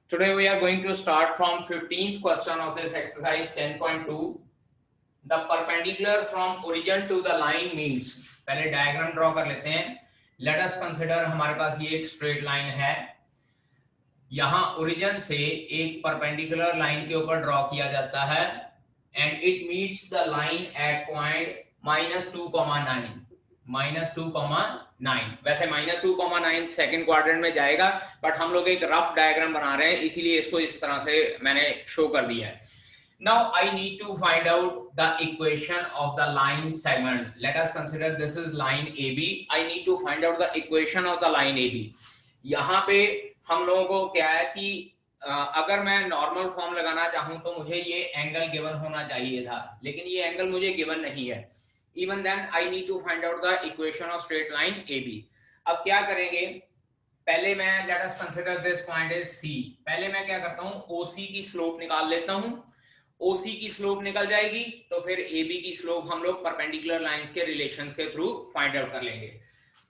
Today we are going to start from 15th question of this exercise 10.2. The perpendicular from origin to the line means, पहले diagram draw कर लेते हैं. Let us consider हमारे पास ये एक straight line है. यहाँ ओरिजिन से एक परपेंडिकुलर लाइन के ऊपर ड्रॉ किया जाता है and it meets the line at point -2,9. -2,9. वैसे -2,9 सेकंड क्वाड्रेंट में जाएगा, बट हम लोग एक रफ डायग्राम बना रहे हैं, इसीलिए इसको इस तरह से मैंने शो कर दिया है. Now I need to find out the equation of the line segment. Let us consider this is line AB. I need to find out the equation of the line AB. यहाँ पे हम लोगों को क्या है कि अगर मैं नॉर्मल फॉर्म लगाना चाहूं तो मुझे ये एंगल गिवन होना चाहिए था, लेकिन ये एंगल मुझे गिवन नहीं है. Even then I need to find out the equation of straight line AB. अब क्या करेंगे, पहले मैं let us consider this point is C. पहले मैं क्या करता हूं, OC की स्लोप निकाल लेता हूं. OC की स्लोप निकल जाएगी तो फिर AB की स्लोप हम लोग परपेंडिकुलर लाइंस के रिलेशंस के थ्रू फाइंड आउट कर लेंगे.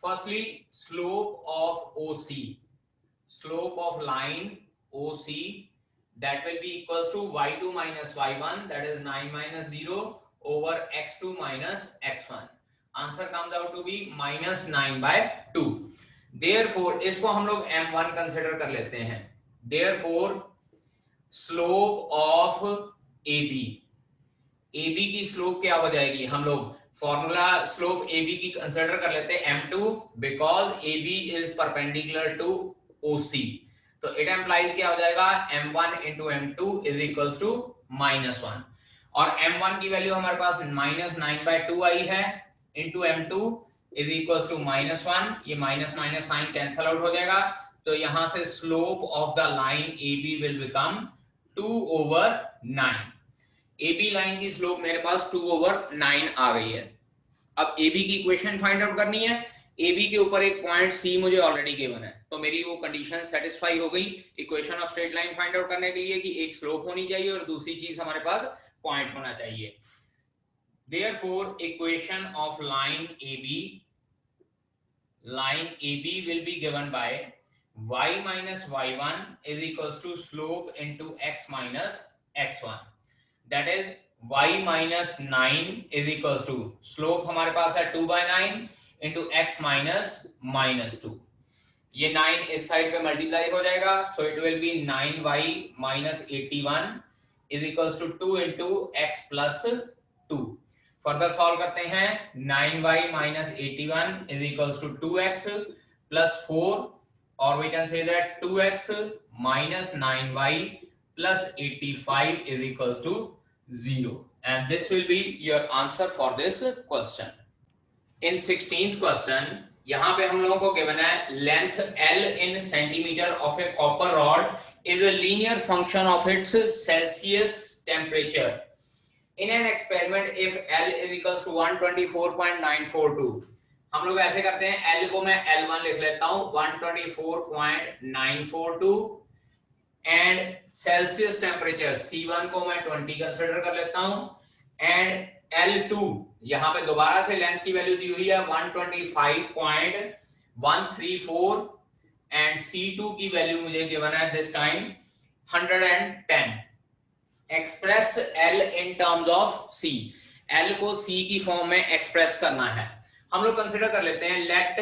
Firstly slope of OC, slope of line OC, that will be equals to y2 minus y1, that is 9 minus 0 over x2 minus x1. Answer comes out to be minus 9 by 2. Therefore इसको हम लोग m1 consider कर लेते हैं. Therefore slope of AB की slope क्या हो जाएगी, हम लोग फॉर्मूला स्लोप AB की कंसिडर कर लेते हैं m2 because AB is perpendicular to OC. तो इट एम्प्लाइज क्या हो जाएगा, m1 into m2 is equals to -1. और m1 की वैल्यू हमारे पास -9/2 आई है, into m2 is equals to -1. ये minus minus sign cancel out हो जाएगा, तो यहां से slope of the line AB will become 2/9. AB line की स्लोप मेरे पास 2/9 आ गई है. अब AB की इक्वेशन फाइंड आउट करनी है. AB के ऊपर एक पॉइंट C मुझे ऑलरेडी गिवन है, तो मेरी वो कंडीशन सेटिस्फाई हो गई equation of straight line find out करने के लिए कि एक स्लोप होनी चाहिए और दूसरी चीज हमारे पास पॉइंट होना चाहिए. Therefore equation of line AB will be given by y minus y1 is equals to slope into x minus x1. That is y minus 9 is equals to slope हमारे पास है 2/9 into x minus -2. ये 9 इस side पे multiply हो जाएगा, so it will be 9y minus 81 is equals to 2 into x plus 2. Further solve करते हैं, 9y minus 81 is equals to 2x plus 4, or we can say that 2x minus 9y plus 85 is equals to 0, and this will be your answer for this question. In 16th question, यहाँ पे हम लोगों को given है length L in centimeter of a copper rod is a linear function of its Celsius temperature. In an experiment, if L is equals to 124.942, हम लोग ऐसे करते हैं, L को मैं L1 लिख लेता हूँ 124.942 and Celsius temperature C1 को मैं 20 कंसिडर कर लेता हूँ and L2 यहाँ पे दोबारा से लेंथ की वैल्यू दी हुई है 125.134 एंड C2 की वैल्यू मुझे गिवन है this time 110. Express L in terms of C. L को C की फॉर्म में एक्सप्रेस करना है. हम लोग कंसीडर कर लेते हैं late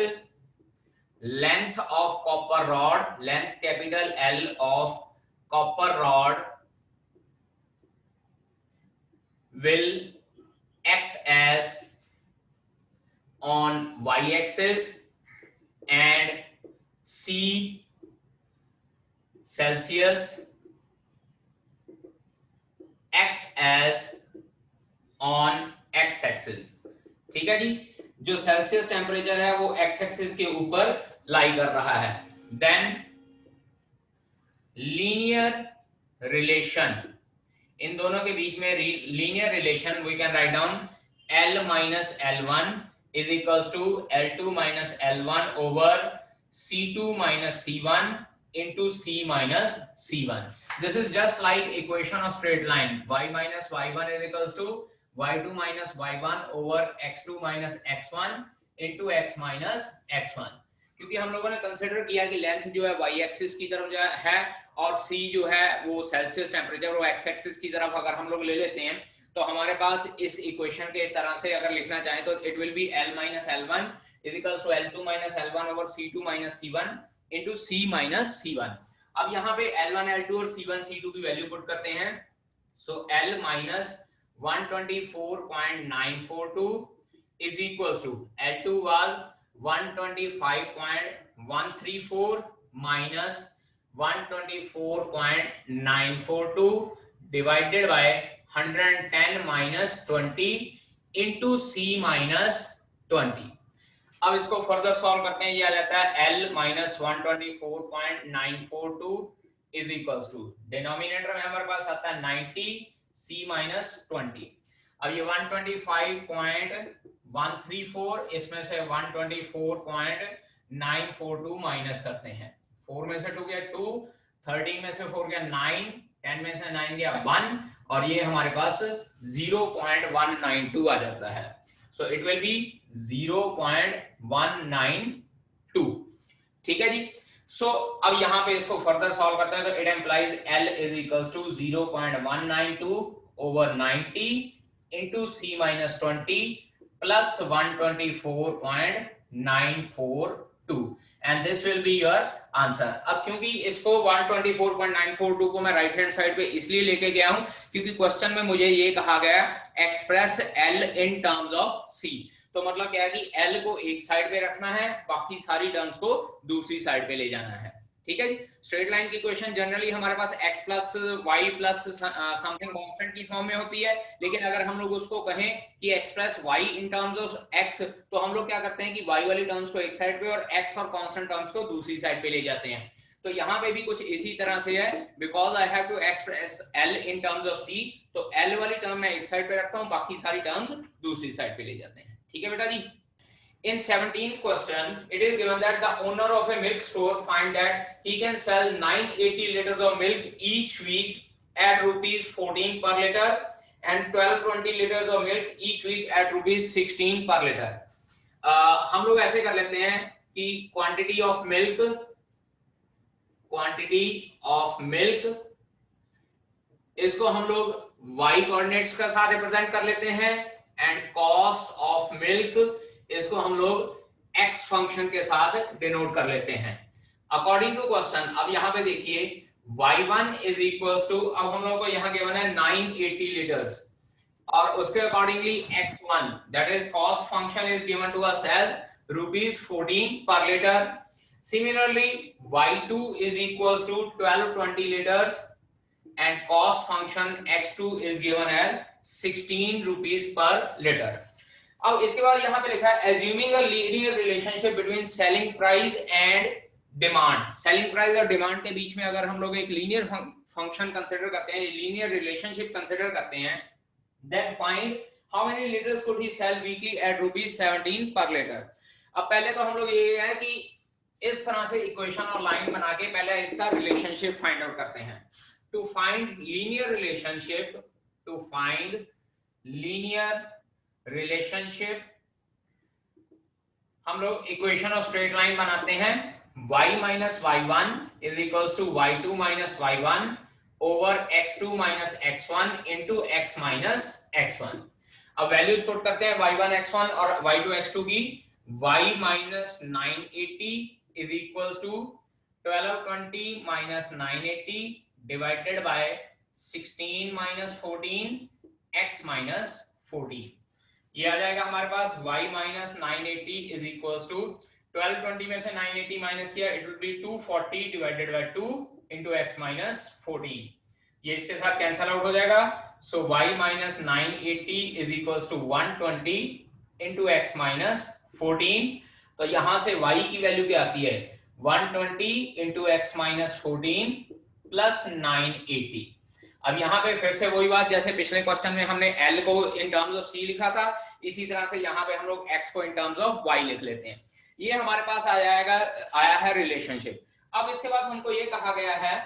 length of copper rod, length capital L of copper rod will act as on y-axis and C Celsius act as on x-axis. ठीक है जी, जो सेल्सियस टेम्परेचर है वो x-axis के ऊपर लाई कर रहा है. देन लीनियर रिलेशन, इन दोनों के बीच में linear relation we can write down L minus L1 is equals to L2 minus L1 over C2 minus C1 into C minus C1. This is just like equation of straight line. Y minus Y1 is equals to Y2 minus Y1 over X2 minus X1 into X minus X1. क्योंकि हम लोगों ने consider किया कि length जो है Y axis की तरफ जो है और सी जो है वो सेल्सियस टेम्परेचर वो एक्स एक्सिस की तरफ अगर हम लोग ले लेते हैं तो हमारे पास इस इक्वेशन के तरह से अगर लिखना चाहें तो it will B L minus L1 is equals to L2 minus L1 over C2 minus C1 into C minus C1। अब यहाँ पे L1 L2 और C1 C2 की वैल्यू पुट करते हैं। So L minus 124.942 is equals to L2 was 125.134 minus 124.942 divided by 110 minus 20 into C minus 20। अब इसको further solve करते हैं, ये आ जाता है L minus 124.942 is equals to denominator में हमारे पास आता है 90 C minus 20। अब ये 125.134 इसमें से 124.942 माइनस करते हैं। 4 में से 2 गया 2, 13 में से 4 गया 9, 10 में से 9 गया 1 और ये हमारे पास 0.192 आ जाता है। सो इट विल बी 0.192। ठीक है जी। सो अब यहाँ पे इसको फर्दर सॉल्व करते हैं तो it implies L is equals to 0.192 over 90 into C minus 20 plus 124.942 and this will be your answer। अब क्योंकि इसको 124.942 को मैं राइट हैंड साइड पे इसलिए लेके गया हूं क्योंकि क्वेश्चन में मुझे ये कहा गया express L in terms of C। तो मतलब क्या है कि L को एक साइड पे रखना है, बाकी सारी टर्म्स को दूसरी साइड पे ले जाना है। ठीक है जी। स्ट्रेट लाइन की इक्वेशन जनरली हमारे पास x plus Y plus something constant की फॉर्म में होती है, लेकिन अगर हम लोग उसको कहें कि express y in terms of x तो हम लोग क्या करते हैं कि y वाली टर्म्स को एक साइड पे और x और कांस्टेंट टर्म्स को दूसरी साइड पे ले जाते हैं। तो यहाँ पे भी कुछ इसी तरह से है, because I have to express L in terms of C, तो L वाली टर्म मैं एक साइड पे रखता हूँ, बाकी सारी टर्म्स दूसरी साइड पे ले जाते हैं। ठीक है बेटा जी। In 17th question, it is given that the owner of a milk store find that he can sell 980 liters of milk each week at rupees 14 per liter and 1220 liters of milk each week at rupees 16 per liter। हम लोग ऐसे कर लेते हैं कि quantity of milk इसको हम लोग y coordinates के साथ रिप्रेजेंट कर लेते हैं and cost of milk इसको हम लोग x फंक्शन के साथ डिनोट कर लेते हैं अकॉर्डिंग टू क्वेश्चन। अब यहाँ पे देखिए y1 इज इक्वल्स टू, अब हम लोग को यहाँ गिवन है 980 लीटर्स और उसके accordingly x1 that is cost function is given to us as ₹14 per litre. Similarly y2 is equals to 1220 litres and cost function x2 is given as ₹16 per litre. अब इसके बाद यहाँ पे लिखा है assuming a linear relationship between selling price and demand। selling price और demand के बीच में अगर हम लोग एक लीनियर फंक्शन कंसीडर करते हैं, लीनियर रिलेशनशिप कंसीडर करते हैं, then find how many liters could he sell weekly at ₹17 per liter। अब पहले तो हम लोग ये है कि इस तरह से इक्वेशन और लाइन बना के पहले इसका रिलेशनशिप फाइंड आउट करते हैं। To find linear relationship, to find linear relationship हम लोग इक्वेशन ऑफ स्ट्रेट लाइन बनाते हैं। y minus y1 is equals to y2 minus y1 over x2 minus x1 into x minus x1। अब values put करते हैं y1 x1 और y2 x2 की। y minus 980 is equals to 1220 minus 980 divided by 16 minus 14 x minus 14। ये आ जाएगा हमारे पास y minus 980 is equals to 1220 में से 980 माइनस किया it will B 240 divided by 2 into x minus 14। ये इसके साथ कैंसिल आउट हो जाएगा। सो y minus 980 is equals to 120 into x minus 14। तो यहां से y की वैल्यू क्या आती है 120 into x minus 14 plus 980। अब यहाँ पे फिर से वही बात, जैसे पिछले क्वेश्चन में हमने L को इन टर्म्स ऑफ C लिखा था, इसी तरह से यहाँ पे हम लोग X को इन टर्म्स ऑफ Y लिख लेते हैं। ये हमारे पास आया है रिलेशनशिप। अब इसके बाद हमको ये कहा गया है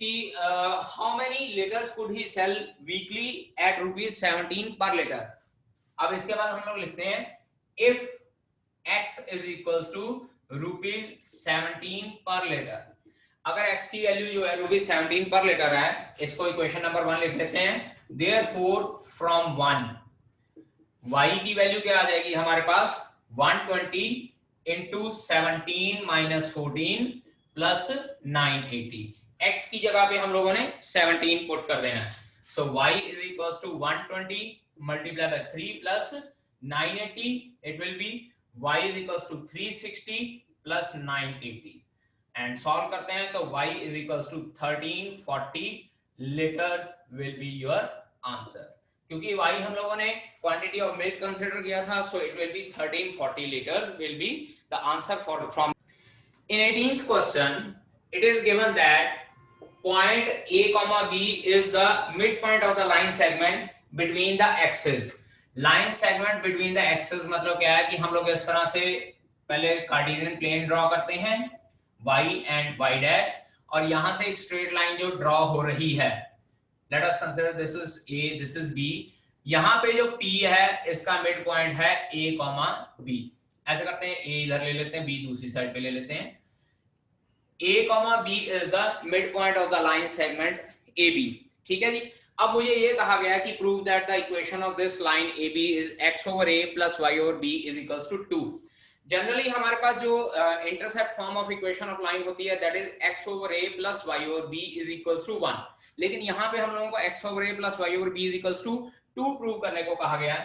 कि how many litres could he sell weekly at ₹17 per litre. अब इसके बाद हम लोग लिखते हैं if X is equals to ₹17 per litre. अगर x की वैल्यू जो है ₹17 पर लीटर है, इसको इक्वेशन नंबर 1 लिख लेते हैं। देयरफॉर फ्रॉम 1 y की वैल्यू क्या आ जाएगी हमारे पास 120 इंटू 17 माइनस 14 प्लस 980। x की जगह पे हम लोगों ने 17 पुट कर देना है। So y is equals to 120 multiply by 3 plus 980। It will be y is equals to 360 plus 980 and solve करते हैं तो y is equals to 1340 litres will be your answer. क्योंकि y हम लोगों ने क्वांटिटी ऑफ मिल्क कंसीडर किया था, सो it will B 1340 liters will be the answer for from. In 18th question it is given that point A comma B is the midpoint of the line segment between the axes. Line segment between the axes मतलब क्या है कि हम लोग इस तरह से पहले कार्टेशियन प्लेन ड्रॉ करते हैं y and y dash, और यहां से एक स्ट्रेट लाइन जो ड्रॉ हो रही है, let us consider this is A, this is B. यहां पे जो P है इसका मिड पॉइंट है A, B. ऐसे करते हैं, A इधर ले लेते हैं, B दूसरी साइड पे ले लेते हैं। A, B is the midpoint of the line segment AB. ठीक है जी। अब मुझे ये कहा गया कि prove that the equation of this line AB is x over A plus y over B is equals to 2. Generally हमारे पास जो intercept form of equation of line होती है that is x over A plus y over B is equals to 1. लेकिन यहाँ पे हम लोगों को x over A plus y over B is equals to 2 prove करने को कहा गया है।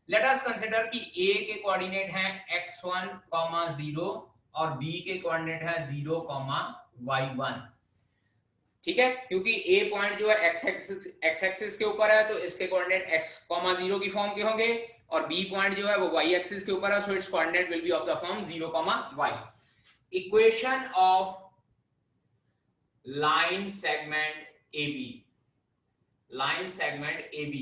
लेट अस कंसीडर कि A के कोऑर्डिनेट हैं x1, 0 और B के कोऑर्डिनेट है 0, y1। ठीक है, क्योंकि A पॉइंट जो है x एक्सिस के ऊपर है तो इसके कोऑर्डिनेट x, 0 की फॉर्म के होंगे, और B पॉइंट जो है वो y एक्सिस के ऊपर है, so its coordinate will be of the form 0, y। Equation of line segment AB, line segment AB,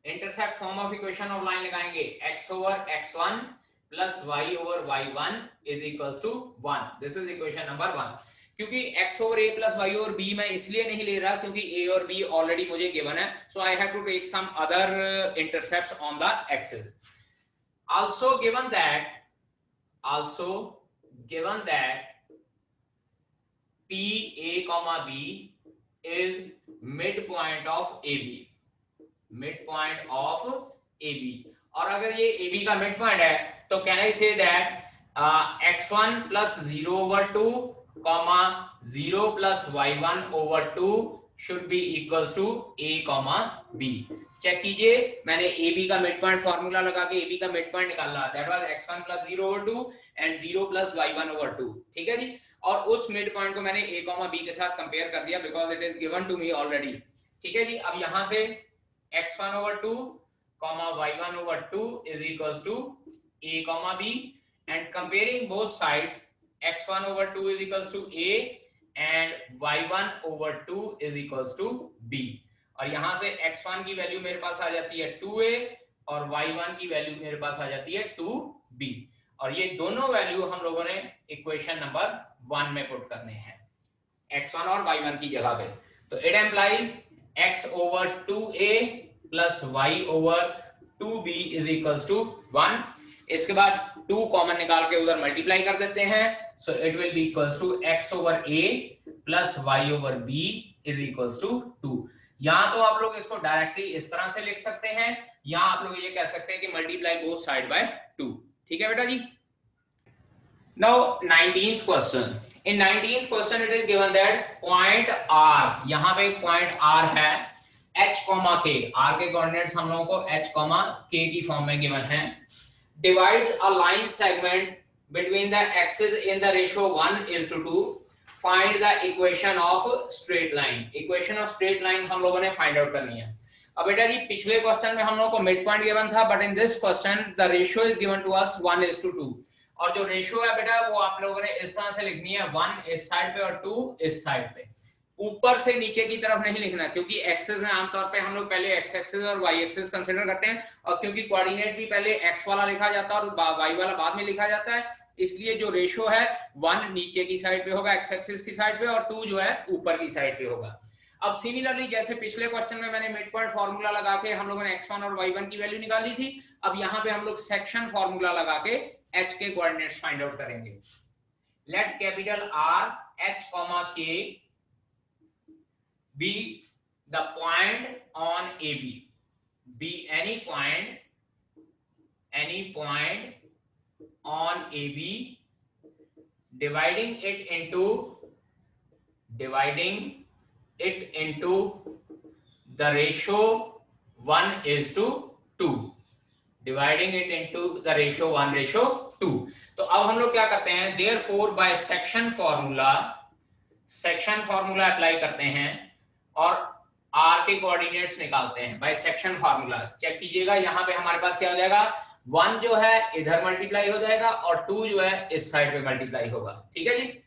intercept form of equation of line लगाएंगे x over x1 plus y over y1 is equals to 1। This is equation number 1। क्योंकि x over a plus y over b मैं इसलिए नहीं ले रहा क्योंकि a और b already मुझे गिवन है, so I have to take some other intercepts on the axis. Also given that PA, B is midpoint of AB, midpoint of AB। और अगर ये AB का midpoint है तो can I say that x1 plus 0 over 2, 0 plus y1 over 2 should be equals to A, B। Check कीजिए, मैंने AB का midpoint formula लगा के AB का midpoint निकाला, that was x1 plus 0 over 2 and 0 plus y1 over 2। ठीक है जी, और उस मिड पॉइंट को मैंने A, B के साथ कंपेयर कर दिया because it is given to me already. ठीक है जी, अब यहां से x1 over 2, y1 over 2 is equals to A, B, and comparing both sides x1 over 2 is equals to A and y1 over 2 is equals to B। और यहां से x1 की value मेरे पास आ जाती है 2A और y1 की वैल्यू मेरे पास आ जाती है 2B, और ये दोनों वैल्यू हम लोगों ने इक्वेशन नंबर 1 में पुट करने हैं x1 और y1 की जगह पे। तो it implies x over 2a plus y over 2b is equals to 1। इसके बाद 2 कॉमन निकाल के उधर मल्टीप्लाई कर देते हैं, so it will be equals to x over a plus y over b is equals to 2। यहां तो आप लोग इसको डायरेक्टली इस तरह से लिख सकते हैं, यहां आप लोग ये कह सकते हैं कि मल्टीप्लाई बोथ साइड बाय 2। ठीक है बेटा जी। Now 19th question. In 19th question it is given that point R, यहाँ पे एक point R है h, k, R के कोऑर्डिनेट्स हम लोगों को h, k की फॉर्म में गिवन है, divides a line segment between the axes in the ratio 1:2. Find the equation of straight line. Equation of straight line हम लोगों ने फाइंड आउट करनी है। अब बेटा जी पिछले क्वेश्चन में हम लोगों को मिड पॉइंट गिवन था, but in this question the ratio is given to us 1:2, और जो रेशियो है बेटा वो आप लोगों ने इस तरह से लिखनी है, 1 इस साइड पे और 2 इस साइड पे, ऊपर से नीचे की तरफ नहीं लिखना, क्योंकि एक्सिस में आमतौर पे हम लोग पहले एक्स एक्सिस और वाई एक्सिस कंसीडर करते हैं, और क्योंकि कोऑर्डिनेट भी पहले एक्स वाला लिखा जाता है और वाई वाला बाद में लिखा जाता है, इसलिए जो रेशियो है 1 नीचे की साइड पे होगा एक्स एक्सिस की साइड पे, और 2 जो है ऊपर की साइड पे होगा। अब सिमिलरली जैसे पिछले क्वेश्चन में मैंने मिड पॉइंट फार्मूला लगा के हम लोगों ने x1 और y1 की वैल्यू निकाली थी, अब यहाँ पे हम लोग सेक्शन फार्मूला लगा के h के कोऑर्डिनेट्स फाइंड आउट करेंगे। let capital R, H, K be the point on AB. Be any point on AB, dividing it into the ratio 1:2, dividing it into the ratio 1:2. तो अब हम लोग क्या करते हैं, therefore by section formula apply करते हैं और r के कोऑर्डिनेट्स निकालते हैं बाय सेक्शन फार्मूला। चेक कीजिएगा, यहाँ पे हमारे पास क्या हो जाएगा, 1 जो है इधर मल्टीप्लाई हो जाएगा और 2 जो है इस साइड पे मल्टीप्लाई होगा। ठीक है जी।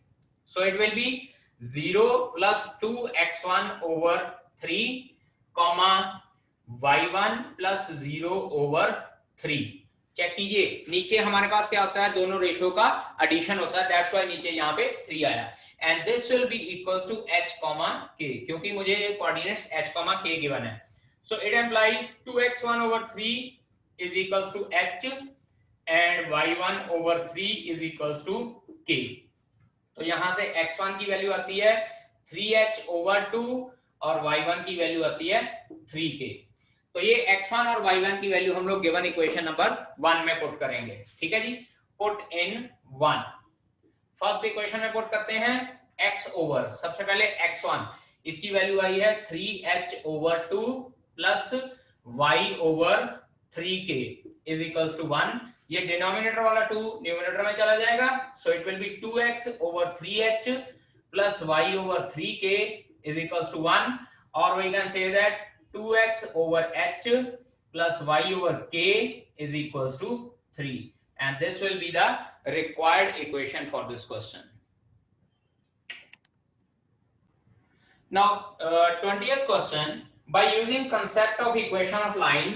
So it will be 0 + 2x1 / 3 y1 + 0 / 3। Check कीजिए, नीचे हमारे पास क्या होता है, दोनों रेशियो का एडिशन होता है, दैट्स व्हाई नीचे यहाँ पे 3 आया। And this will be equals to h, k, क्योंकि मुझे कोऑर्डिनेट्स h, k गिवन है। So it implies 2x1 / 3 is equals to h and y1 / 3 is equals to k। तो यहां से x1 की वैल्यू आती है 3h/2 और y1 की वैल्यू आती है 3k। तो ये x1 और y1 की वैल्यू हम लोग गिवन इक्वेशन नंबर 1 में पुट करेंगे। ठीक है जी, पुट इन 1। फर्स्ट इक्वेशन में पुट करते हैं x ओवर, सबसे पहले x1, इसकी वैल्यू आई है 3h/2 plus y/3k is equals to 1। ये डिनोमिनेटर वाला 2 न्यूमरेटर में चला जाएगा, so it will be 2x/3h plus y/3k is equals to 1, और we can say that 2x/h plus y/k is equals to 3, and this will be the required equation for this question. Now 20th question, by using concept of equation of line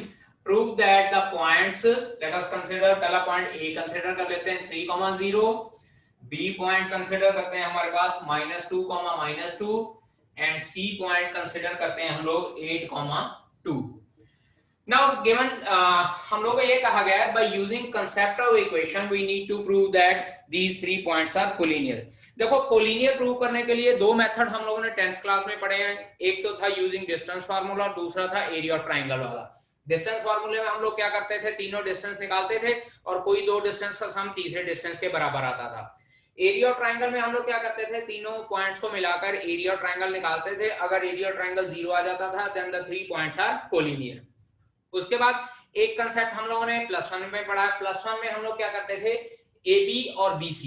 prove that the points, let us consider पहला point A consider कर लेते हैं 3, 0, B point consider करते हैं हमारे पास -2, -2 and C point consider करते हैं हम लोग 8, 2। Now given हम लोग को ये कहा गया है by using concept of equation we need to prove that these 3 points are collinear। देखो कोलिनियर प्रूव करने के लिए दो मेथड हम लोगों ने 10th क्लास में पढ़े हैं, एक तो था यूजिंग डिस्टेंस फार्मूला और दूसरा था एरिया ऑफ ट्रायंगल वाला। डिस्टेंस फार्मूले में हम लोग क्या करते थे, तीनों डिस्टेंस निकालते थे और कोई दो डिस्टेंस का सम तीसरे डिस्टेंस के बराबर आता था। एरिया ऑफ ट्रायंगल में हम लोग क्या करते थे, तीनों पॉइंट्स को मिलाकर एरिया ऑफ ट्रायंगल निकालते थे। अगर एरिया ऑफ ट्रायंगल 0 आ जाता था then the 3 points are collinear. उसके बाद एक कंसेप्ट हम लोगों ने +1 में पढ़ा है। +1 में हम लोग क्या करते थे, AB और BC,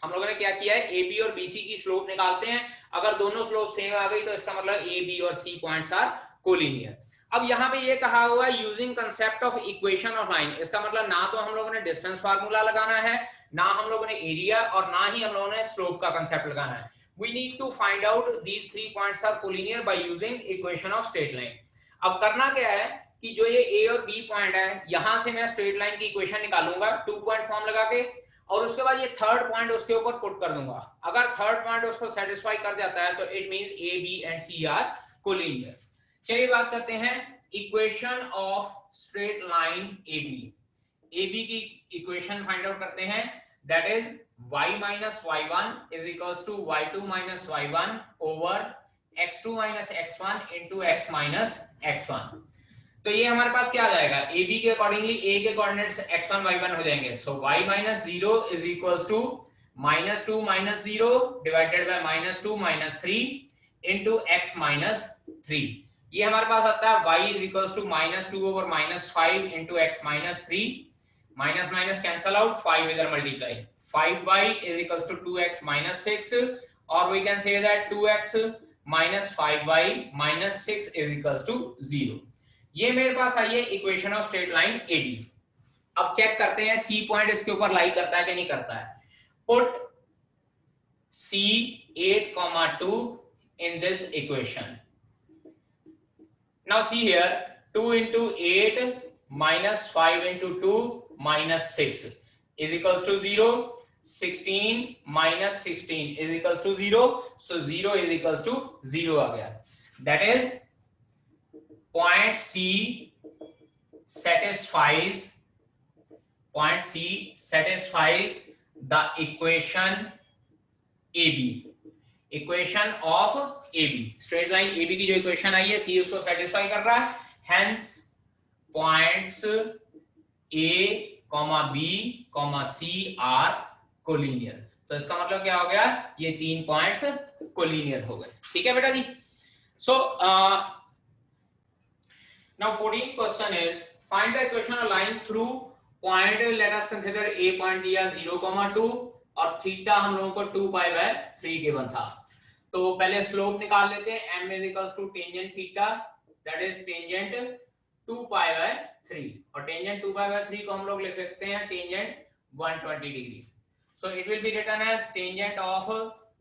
हम लोगों ने क्या किया है, AB और BC की स्लोप निकालते हैं। अगर दोनों स्लोप सेम आ गई तो इसका मतलब A, B और C पॉइंट्स आर कोलिनियर। अब यहाँ पे ये कहा हुआ है using concept of equation of line, इसका मतलब ना तो हम लोगों ने डिस्टेंस फार्मूला लगाना है, ना हम लोगों ने एरिया, और ना ही हम लोगों ने स्लोप का कंसेप्ट लगाना है। We need to find out these 3 points are collinear by using equation of straight line. अब करना क्या है कि जो ये A और B पॉइंट है, यहां से मैं स्ट्रेट लाइन की इक्वेशन निकालूंगा 2 पॉइंट फॉर्म लगा के, और उसके बाद ये थर्ड पॉइंट उसके ऊपर पुट कर दूंगा। अगर थर्ड पॉइंट उसको सेटिस्फाई कर जाता है तो it means A, B and C are collinear. चलिए बात करते हैं equation of straight line AB। AB की इक्वेशन फाइंड आउट करते हैं, that is y minus y1 is equals to y2 minus y1 over x2 minus x1 into x minus x1। तो ये हमारे पास क्या आ जाएगा, AB के अकॉर्डिंगली A के कोऑर्डिनेट्स x1 y1 हो जाएंगे। सो y minus 0 is equals to -2 minus 0 divided by -2 minus 3 into x minus 3। ये हमारे पास आता है y is equals to -2 over -5 into x minus 3, minus minus cancel out, 5 इधर multiply, 5y is equals to 2x minus 6, और we can say that 2x minus 5y minus 6 is equals to 0। ये मेरे पास आई है equation of straight line AB। अब check करते हैं C point इसके ऊपर लाई करता है कि नहीं करता है। Put C 8, 2 in this equation। Now see here 2 into 8 minus 5 into 2 minus 6 is equals to 0। 16 minus 16 is equals to 0, so 0 is equals to 0 आ गया। That is point C satisfies the equation AB, equation of AB, straight line AB की जो equation आई है C उसको satisfy कर रहा है, hence points A, B, C are collinear. तो इसका मतलब क्या हो गया, ये 3 पॉइंट्स कोलिनियर हो गए। ठीक है बेटा जी। सो now 14th question is find the equation of line through point, let us consider A point दिया 0,2 और थीटा हम लोगों को 2π/3 गिवन था। तो पहले स्लोप निकाल लेते हैं, m = tangent theta that is tangent 2π/3 और टेंजेंट 2π/3 को हम लोग लिख सकते हैं tangent 120 degree. So it will be written as tangent of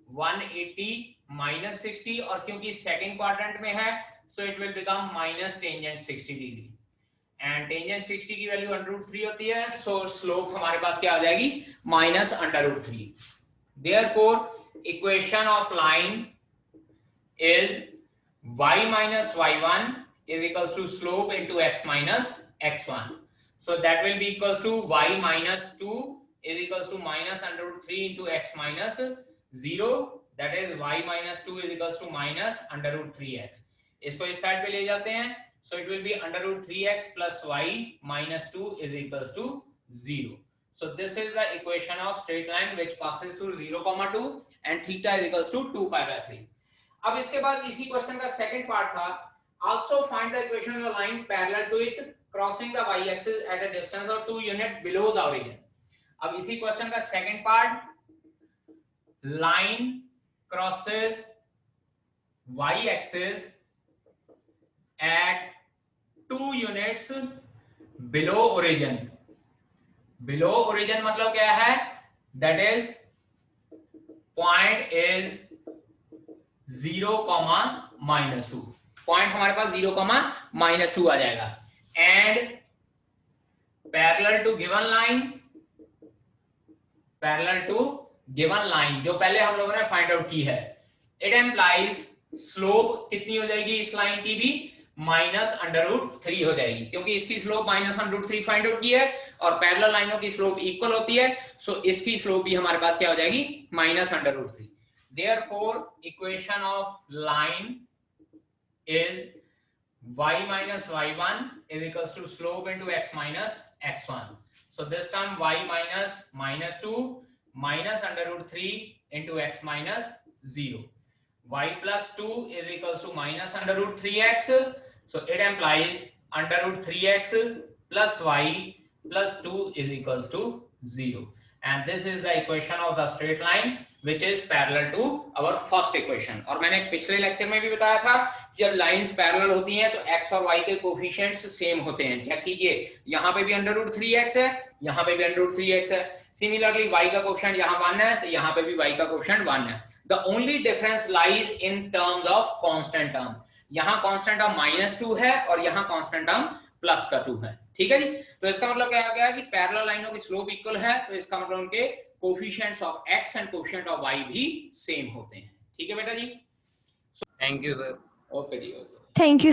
180 - 60 और क्योंकि सेकंड क्वाड्रेंट में है so it will become minus tangent 60 degree and tangent 60 की वैल्यू √3 होती है, so slope हमारे पास क्या आ जाएगी minus √3। therefore equation of line is y minus y1 is equals to slope into x minus x1, so that will be equals to y minus 2 is equals to minus √3 into x minus 0, that is y minus 2 is equals to minus √3x। इसको इस side पे ले जाते हैं, so it will be √3x plus y minus 2 is equals to 0. So this is the equation of straight line which passes through 0,2 and theta is equals to 2π/3. अब इसके बाद इसी क्वेश्चन का सेकंड पार्ट था, also find the equation of a line parallel to it crossing the y axis at a distance of 2 unit below the origin। अब इसी question का second part, line crosses y axis at 2 units below origin। below origin मतलब क्या है, that is point is 0, -2, point हमारे पास 0, -2 आ जाएगा and parallel to given line जो पहले हम लोगों ने फाइंड आउट की है, it implies स्लोप कितनी हो जाएगी इस लाइन की भी -√3 हो जाएगी, क्योंकि इसकी स्लोप -√3 फाइंड आउट की है और पैरेलल लाइनों की स्लोप इक्वल होती है, सो इसकी स्लोप भी हमारे पास क्या हो जाएगी -√3। Therefore equation of line is y minus y1 is equals to slope into x minus x1, so this time y minus -2 minus √3 into x minus 0, y plus 2 is equals to minus √3x, so it implies √3x plus y plus 2 is equals to 0, and this is the equation of the straight line which is parallel to our first equation। और मैंने पिछले lecture में भी बताया था जब lines parallel होती हैं तो x और y के कोफिशिएंट्स सेम होते हैं। चेक कीजिए, यहाँ पे भी √3x है, यहाँ पे भी √3x है, सिमिलरली y का कोफिशिएंट यहाँ 1 है तो यहाँ पे भी y का कोफिशिएंट 1 है। The only difference lies in terms of constant term। यहाँ constant term -2 है और यहाँ constant term +2 है। ठीक है जी, तो इसका मतलब क्या हो गया कि पैरेलल लाइनों की स्लोप इक्वल है, तो इसका मतलब उनके coefficients of x and coefficient of y भी सेम होते हैं। ठीक है बेटा जी, थैंक यू सर। ओके जी, ओके, थैंक यू।